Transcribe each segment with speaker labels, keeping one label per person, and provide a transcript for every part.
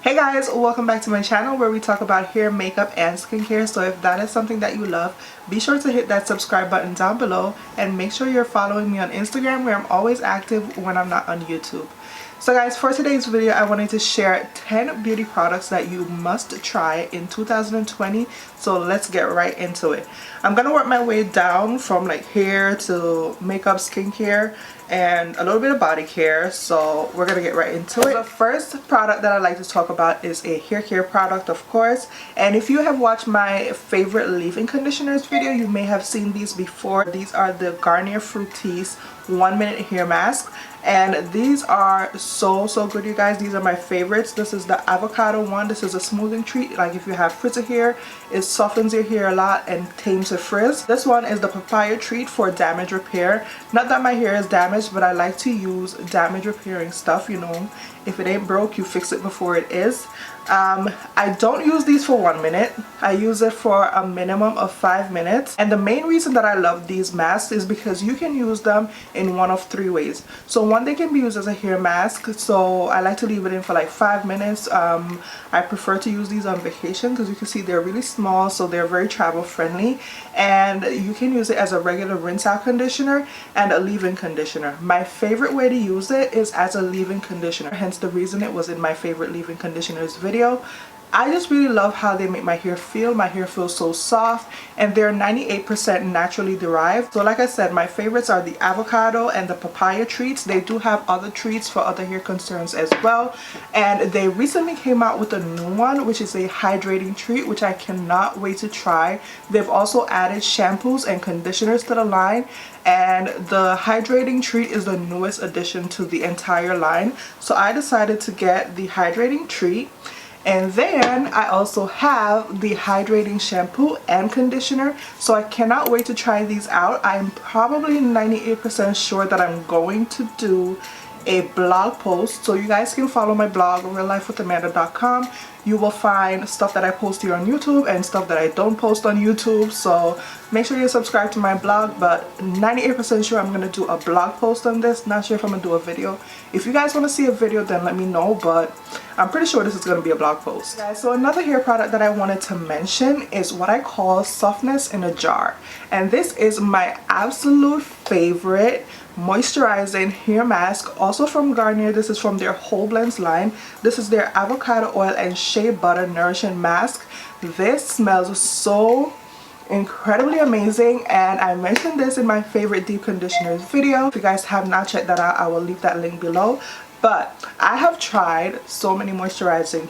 Speaker 1: Hey guys, welcome back to my channel where we talk about hair, makeup, and skincare. So if that is something that you love, be sure to hit that subscribe button down below and make sure you're following me on Instagram where I'm always active when I'm not on YouTube. So guys, for today's video I wanted to share 10 beauty products that you must try in 2020. So let's get right into it. I'm gonna work my way down from like hair to makeup, skincare, and a little bit of body care. So we're gonna get right into it. The first product that I'd like to talk about is a hair care product, of course. And if you have watched my favorite leave-in conditioners video, you may have seen these before. These are the Garnier Fructis 1 minute hair mask, and these are so good, you guys. These are my favorites. This is the avocado one. This is a smoothing treat. Like if you have frizzy hair, it softens your hair a lot and tames the frizz. This one is the papaya treat for damage repair. Not that my hair is damaged, but I like to use damage repairing stuff, you know. If it ain't broke, you fix it before it is. I don't use these for 1 minute. I use it for a minimum of 5 minutes. And the main reason that I love these masks is because you can use them in one of 3 ways. So one, they can be used as a hair mask. So I like to leave it in for like 5 minutes. I prefer to use these on vacation because you can see they're really small, so they're very travel friendly. And you can use it as a regular rinse out conditioner and a leave-in conditioner. My favorite way to use it is as a leave-in conditioner, hence the reason it was in my favorite leave-in conditioners video. I just really love how they make my hair feel. My hair feels so soft, and they're 98% naturally derived. So like I said, my favorites are the avocado and the papaya treats. They do have other treats for other hair concerns as well, and they recently came out with a new one, which is a hydrating treat, which I cannot wait to try. They've also added shampoos and conditioners to the line, and the hydrating treat is the newest addition to the entire line. So I decided to get the hydrating treat. And then I also have the hydrating shampoo and conditioner. So I cannot wait to try these out. I'm probably 98% sure that I'm going to do a blog post. So you guys can follow my blog, Reallifewithamanda.com. You will find stuff that I post here on YouTube and stuff that I don't post on YouTube. So make sure you subscribe to my blog, but 98% sure I'm going to do a blog post on this. Not sure if I'm going to do a video. If you guys want to see a video, then let me know, but I'm pretty sure this is going to be a blog post. Guys, so another hair product that I wanted to mention is what I call softness in a jar. And this is my absolute favorite moisturizing hair mask, also from Garnier. This is from their Whole Blends line. This is their avocado oil and shea butter nourishing mask. This smells so incredibly amazing, and I mentioned this in my favorite deep conditioners video. If you guys have not checked that out, I will leave that link below. But I have tried so many moisturizing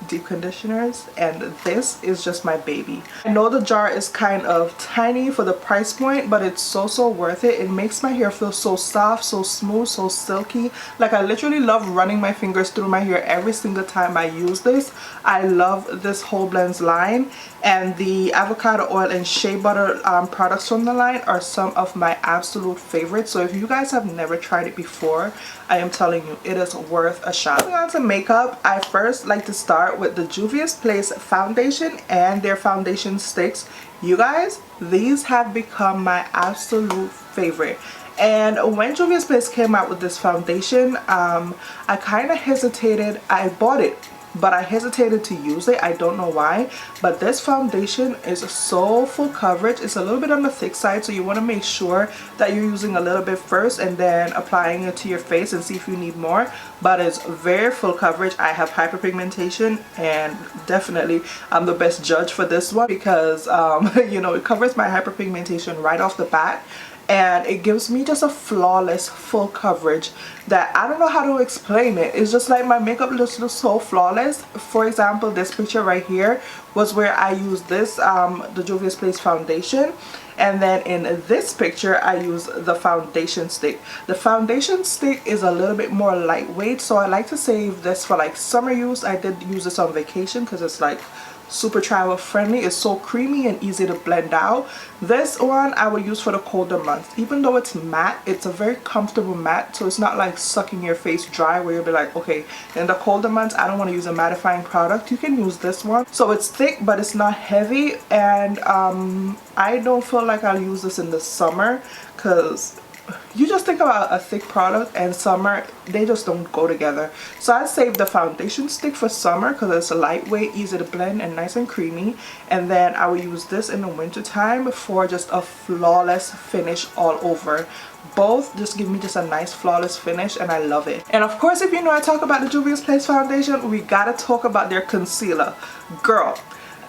Speaker 1: deep conditioners, and this is just my baby. I know the jar is kind of tiny for the price point, but it's so worth it. It makes my hair feel so soft, so smooth, so silky. Like I literally love running my fingers through my hair every single time I use this. I love this Whole Blends line, and the avocado oil and shea butter products from the line are some of my absolute favorites. So if you guys have never tried it before, I am telling you, it is worth a shot. Moving on to makeup, I first like to start with the JUVIA'S foundation and their foundation sticks. You guys, these have become my absolute favorite. And when JUVIA'S came out with this foundation, I kind of hesitated. I bought it, but I hesitated to use it. I don't know why, but this foundation is so full coverage. It's a little bit on the thick side, so you want to make sure that you're using a little bit first and then applying it to your face and see if you need more. But it's very full coverage. I have hyperpigmentation, and definitely I'm the best judge for this one because you know, it covers my hyperpigmentation right off the bat. And it gives me just a flawless full coverage that I don't know how to explain it. It's just like my makeup looks so flawless. For example, this picture right here was where I used this the JUVIA'S foundation, and then in this picture I use the foundation stick. The foundation stick is a little bit more lightweight, so I like to save this for like summer use. I did use this on vacation because it's like super travel friendly. It's so creamy and easy to blend out. This one I would use for the colder months. Even though it's matte, it's a very comfortable matte, so it's not like sucking your face dry where you'll be like, okay, in the colder months I don't want to use a mattifying product. You can use this one. So it's thick, but it's not heavy, and I don't feel like I'll use this in the summer because you just think about a thick product and summer, they just don't go together. So I saved the foundation stick for summer because it's lightweight, easy to blend, and nice and creamy. And then I will use this in the winter time for just a flawless finish all over. Both just give me just a nice flawless finish, and I love it. And of course, if you know I talk about the JUVIA'S foundation, we gotta talk about their concealer. Girl,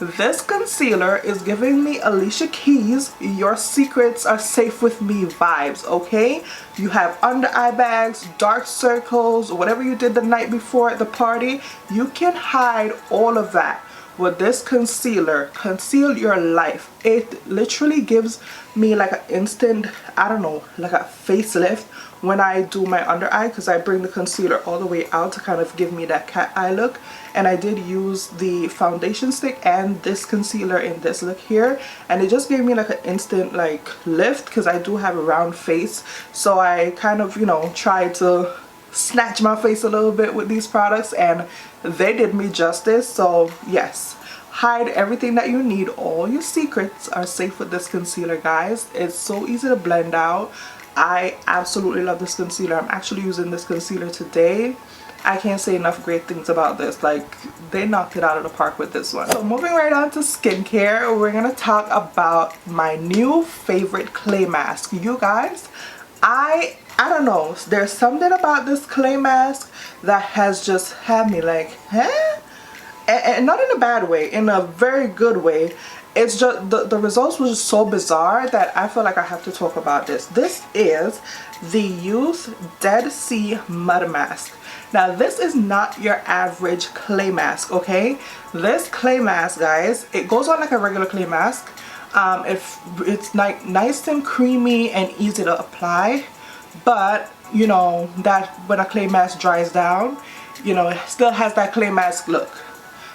Speaker 1: this concealer is giving me Alicia Keys, your secrets are safe with me vibes, okay? You have under eye bags, dark circles, whatever you did the night before at the party, you can hide all of that with this concealer. Conceal your life. It literally gives me like an instant, I don't know, like a facelift when I do my under eye, because I bring the concealer all the way out to kind of give me that cat eye look. And I did use the foundation stick and this concealer in this look here, and it just gave me like an instant like lift because I do have a round face. So I kind of, you know, tried to snatch my face a little bit with these products, and they did me justice. So yes, hide everything that you need. All your secrets are safe with this concealer, guys. It's so easy to blend out. I absolutely love this concealer. I'm actually using this concealer today. I can't say enough great things about this. Like, they knocked it out of the park with this one. So moving right on to skincare, we're gonna talk about my new favorite clay mask. You guys, I don't know, there's something about this clay mask that has just had me like, huh? And not in a bad way, in a very good way. It's just the results were just so bizarre that I feel like I have to talk about this. This is the Youth Dead Sea Mud Mask. Now this is not your average clay mask, okay? This clay mask, guys, it goes on like a regular clay mask. It's like nice and creamy and easy to apply, but you know that when a clay mask dries down, you know, it still has that clay mask look.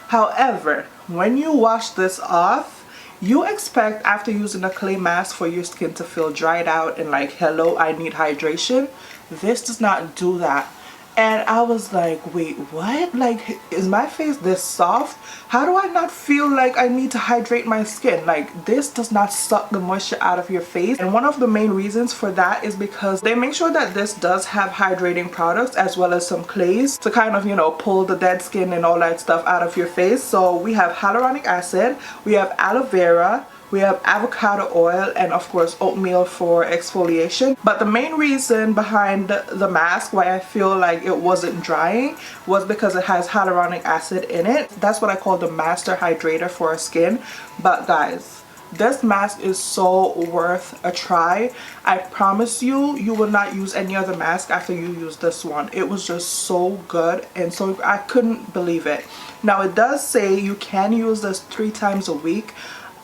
Speaker 1: However, when you wash this off, you expect after using a clay mask for your skin to feel dried out and like, hello, I need hydration. This does not do that. And I was like, wait, what? Like, is my face this soft? How do I not feel like I need to hydrate my skin? Like, this does not suck the moisture out of your face. And one of the main reasons for that is because they make sure that this does have hydrating products as well as some clays to kind of, you know, pull the dead skin and all that stuff out of your face. So we have hyaluronic acid, we have aloe vera, we have avocado oil, and of course oatmeal for exfoliation. But the main reason behind the mask, why I feel like it wasn't drying, was because it has hyaluronic acid in it. That's what I call the master hydrator for our skin. But guys, this mask is so worth a try. I promise you, you will not use any other mask after you use this one. It was just so good, and so I couldn't believe it. Now it does say you can use this 3 times a week.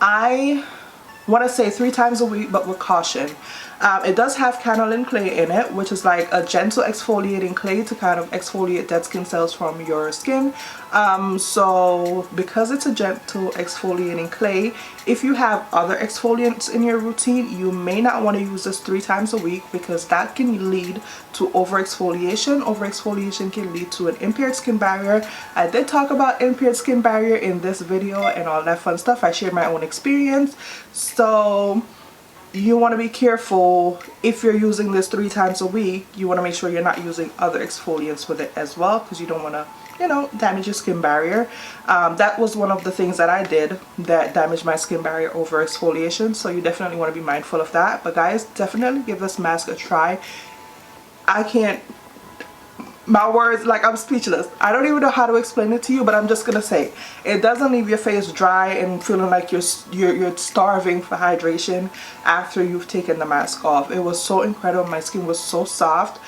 Speaker 1: I want to say 3 times a week, but with caution. It does have canoline clay in it, which is like a gentle exfoliating clay to kind of exfoliate dead skin cells from your skin. So because it's a gentle exfoliating clay, if you have other exfoliants in your routine, you may not want to use this 3 times a week because that can lead to over exfoliation. Over exfoliation can lead to an impaired skin barrier. I did talk about impaired skin barrier in this video and all that fun stuff. I shared my own experience. So you want to be careful if you're using this 3 times a week. You want to make sure you're not using other exfoliants with it as well, because you don't want to, you know, damage your skin barrier. That was one of the things that I did that damaged my skin barrier, over exfoliation. So you definitely want to be mindful of that. But guys, definitely give this mask a try. I can't, my words, like, I'm speechless. I don't even know how to explain it to you, but I'm just gonna say it doesn't leave your face dry and feeling like you're starving for hydration after you've taken the mask off. It was so incredible. My skin was so soft.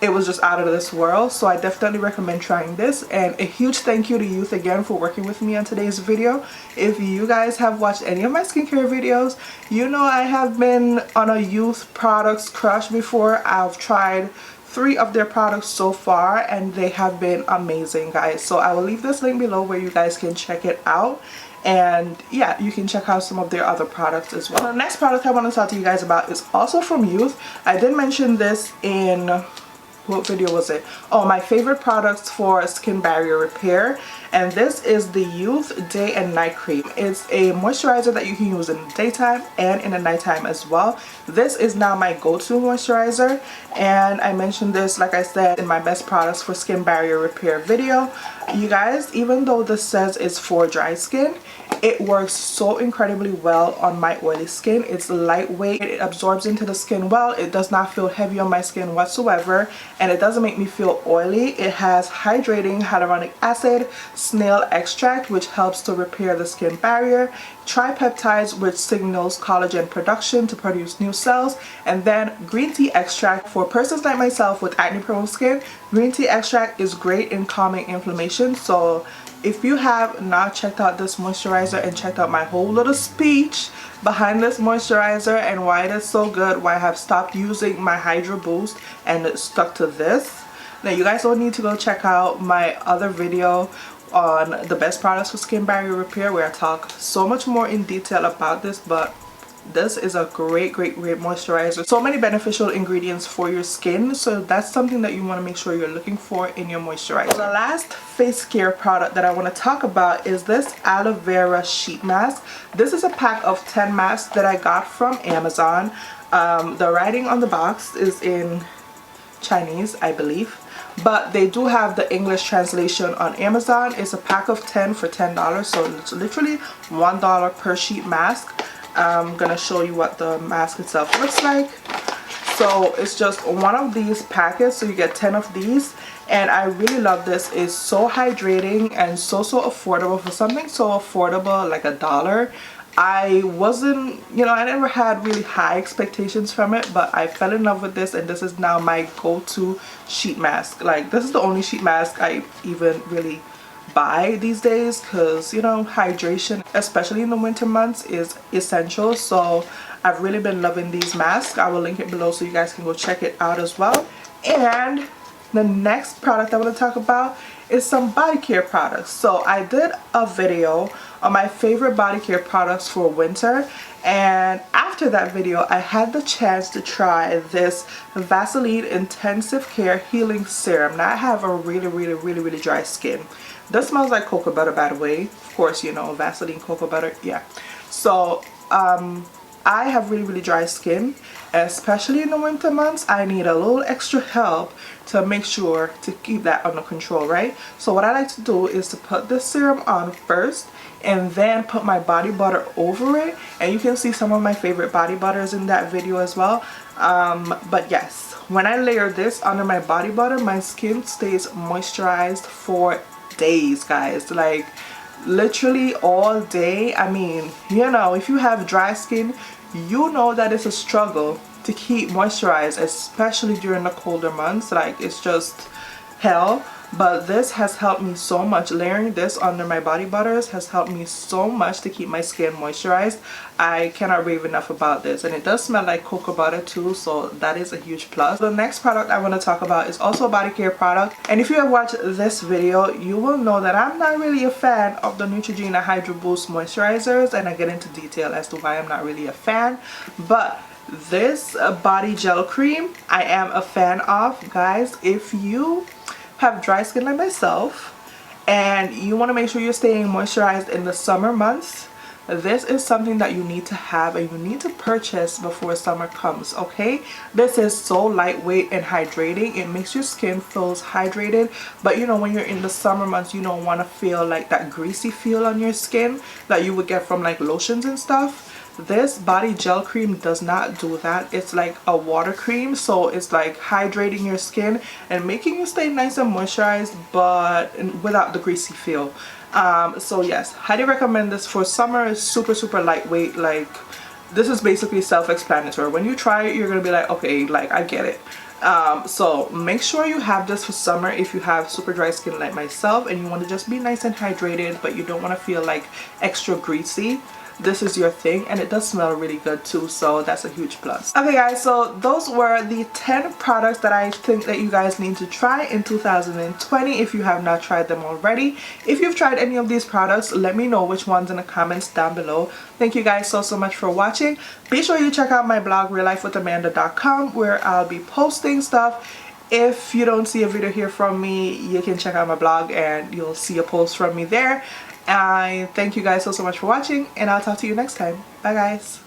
Speaker 1: It was just out of this world. So I definitely recommend trying this. And a huge thank you to Youth again for working with me on today's video. If you guys have watched any of my skincare videos, you know I have been on a Youth products crush before. I've tried 3 of their products so far, and they have been amazing, guys. So I will leave this link below where you guys can check it out. And yeah, you can check out some of their other products as well. The next product I want to talk to you guys about is also from Youth. I did mention this in what video was it? Oh, my favorite products for skin barrier repair, and this is the Youth Day and Night Cream. It's a moisturizer that you can use in the daytime and in the nighttime as well. This is now my go-to moisturizer, and I mentioned this, like I said, in my best products for skin barrier repair video. You guys, even though this says it's for dry skin, it works so incredibly well on my oily skin. It's lightweight, it absorbs into the skin well, it does not feel heavy on my skin whatsoever, and it doesn't make me feel oily. It has hydrating hyaluronic acid, snail extract, which helps to repair the skin barrier, tripeptides, which signals collagen production to produce new cells, and then green tea extract. For persons like myself with acne prone skin, green tea extract is great in calming inflammation. So if you have not checked out this moisturizer and checked out my whole little speech behind this moisturizer and why it is so good, why I have stopped using my Hydra Boost and stuck to this, now you guys don't need to go check out my other video on the best products for skin barrier repair, where I talk so much more in detail about this. But this is a great moisturizer. So many beneficial ingredients for your skin, so that's something that you want to make sure you're looking for in your moisturizer. The last face care product that I want to talk about is this aloe vera sheet mask. This is a pack of 10 masks that I got from Amazon. The writing on the box is in Chinese, I believe, but they do have the English translation on Amazon. It's a pack of 10 for $10, so it's literally $1 per sheet mask. I'm gonna show you what the mask itself looks like. So it's just one of these packets, so you get 10 of these, and I really love this. It's so hydrating and so affordable. For something so affordable, like $1, I wasn't, you know, I never had really high expectations from it, but I fell in love with this, and this is now my go-to sheet mask. Like, this is the only sheet mask I even really buy these days, because, you know, hydration, especially in the winter months, is essential. So I've really been loving these masks. I will link it below so you guys can go check it out as well. And the next product I want to talk about is some body care products. So I did a video on my favorite body care products for winter, and after that video I had the chance to try this Vaseline Intensive Care Healing Serum. Now I have a really dry skin. This smells like cocoa butter, by the way. Of course, you know, Vaseline cocoa butter, yeah. So I have really dry skin, especially in the winter months. I need a little extra help to make sure to keep that under control, right? So what I like to do is to put this serum on first and then put my body butter over it, and you can see some of my favorite body butters in that video as well. But yes, when I layer this under my body butter, my skin stays moisturized for days, guys. Like, literally all day. I mean, you know, if you have dry skin, you know that it's a struggle to keep moisturized, especially during the colder months. Like, it's just hell. But this has helped me so much. Layering this under my body butters has helped me so much to keep my skin moisturized. I cannot rave enough about this, and it does smell like cocoa butter too, so that is a huge plus. The next product I want to talk about is also a body care product, and if you have watched this video, you will know that I'm not really a fan of the Neutrogena Hydro Boost moisturizers, and I get into detail as to why I'm not really a fan. But this body gel cream I am a fan of. Guys, if you have dry skin like myself and you want to make sure you're staying moisturized in the summer months, this is something that you need to have and you need to purchase before summer comes, okay? This is so lightweight and hydrating. It makes your skin feels hydrated, but you know, when you're in the summer months, you don't want to feel like that greasy feel on your skin that you would get from like lotions and stuff. This body gel cream does not do that. It's like a water cream, so it's like hydrating your skin and making you stay nice and moisturized, but without the greasy feel. So yes, highly recommend this for summer. It's super lightweight. Like, this is basically self-explanatory. When you try it, you're gonna be like, okay, like, I get it. So make sure you have this for summer if you have super dry skin like myself and you want to just be nice and hydrated, but you don't want to feel like extra greasy. This is your thing, and it does smell really good too, so that's a huge plus. Okay guys, so those were the 10 products that I think that you guys need to try in 2020 if you have not tried them already. If you've tried any of these products, let me know which ones in the comments down below. Thank you guys so much for watching. Be sure you check out my blog reallifewithamanda.com, where I'll be posting stuff If you don't see a video here from me, you can check out my blog and you'll see a post from me there. I thank you guys so much for watching, and I'll talk to you next time. Bye guys.